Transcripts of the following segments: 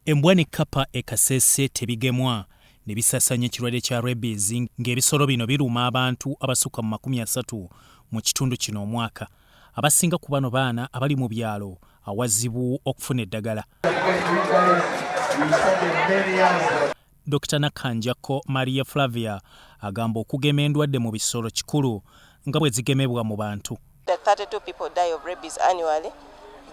Mbwa ne Kkapa e Kasese tebigemwa ne bisasanya ekirwadde kya Rabies ng'ebisolo bino biruma abantu abasukka mu 30 mu kitundu kino omwaka. Abasinga ku bano baana abali mu byalo awazibu okufuna eddagala. Dr. Nakanjako Maria Flavia agamba okugema endwadde mu bisolo kikulu nga bwe zigemebwa mu bantu. 32 people die of rabies annually,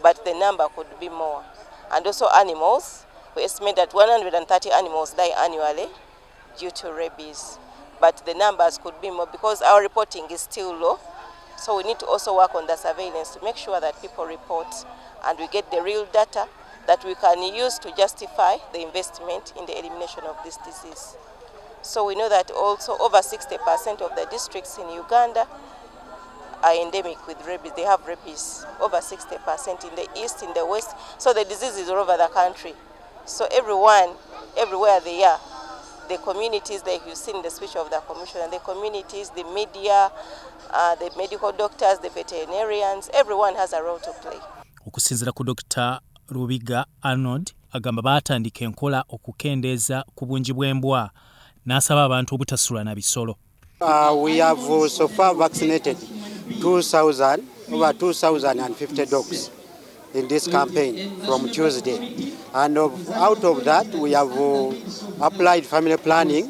but the number could be more. And also animals, we estimate that 130 animals die annually due to rabies. But the numbers could be more because our reporting is still low. So we need to also work on the surveillance to make sure that people report and we get the real data that we can use to justify the investment in the elimination of this disease. So we know that also over 60% of the districts in Uganda are endemic with rabies. They have rabies, over 60% in the east, in the west. So the disease is all over the country. So everyone, everywhere they are, the communities, like you've seen the speech of the commissioner, the communities, the media, the medical doctors, the veterinarians, everyone has a role to play. Okusinziira ku Dr. Rubiga Arnold agamba baatandika enkola okukendeeza ku bungi bw'embwa n'asaba abantu obutasula na bisolo. We have so far vaccinated over 2,050 dogs in this campaign from Tuesday. And out of that, we have applied family planning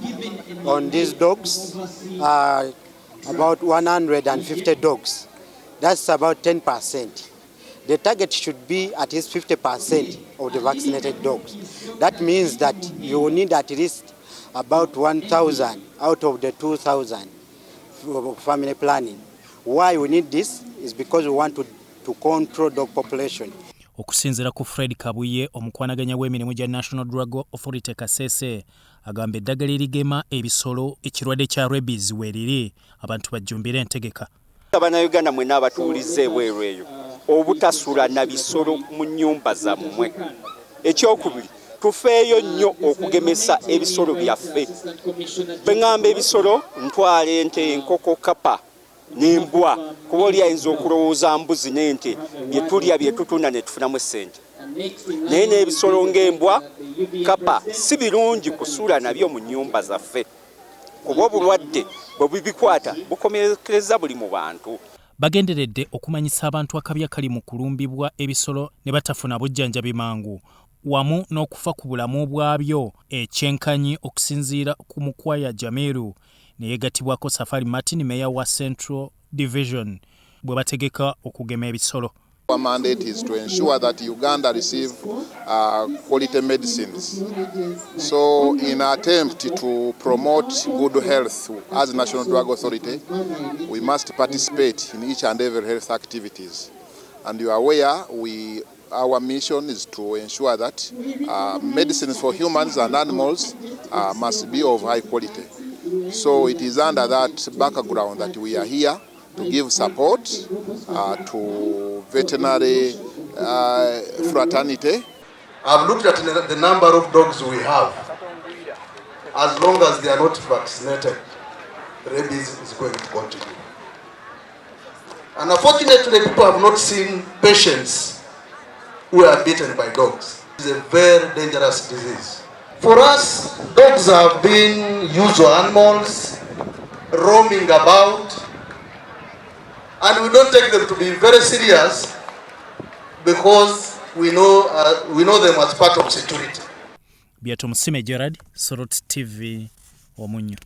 on these dogs, about 150 dogs. That's about 10%. The target should be at least 50% of the vaccinated dogs. That means that you need at least about 1,000 out of the 2,000 for family planning. Why we need this is because we want to control dog population. Okusinziira ku Fred Kabuye omukwanaganya w'emirimu gya National Drug Authority Kasese agamba eddagala erigema ebisolo ekirwadde kya Rabies weeriri abantu bajjumbira entegeka. Bannayuganda mwenna abatuulize ebweru eyo obutasula na bisolo mu nnyumba zammwe. Ekyokubiri tufeeyo nnyo okugemesa ebisolo byaffe. Bwe ŋŋamba ebisolo ntwala ente, enkoko, Kkapa n'embwa kuba oli ayinza okulowooza mbuzi n'ente bye tulya bye tutunda ne tufunamu ssente. Naye n'ebisolo ng'embwa, Kkapa si birungi kusuula nabyo mu nnyumba zaffe kuba obulwadde bwe bubikwata bukomekereza buli mu bantu. Bagenderedde okumanyisa abantu akabi akali mu kulumbibwa ebisolo ne batafuna bujjanjabi mangu wamu n'okufa ku bulamu bwabyo ekyenkanyi okusinziira ku Mukwaya Jameru ne yeegattibwako Safari Martin Meya wa Central Division bwe bategeka okugema ebisolo. Our mandate is to ensure that Uganda receive quality medicines. So in an attempt to promote good health as National Drug Authority, we must participate in each and every health activities. And you are aware, our mission is to ensure that medicines for humans and animals must be of high quality. So it is under that background that we are here to give support to veterinary fraternity. I've looked at the number of dogs we have. As long as they are not vaccinated, rabies is going to continue. And unfortunately, people have not seen patients who are bitten by dogs. It's a very dangerous disease. For us, dogs have been usual animals roaming about, and we don't take them to be very serious because we know them as part of security. Biato Musime Gerard, Sorot TV, Omunyo.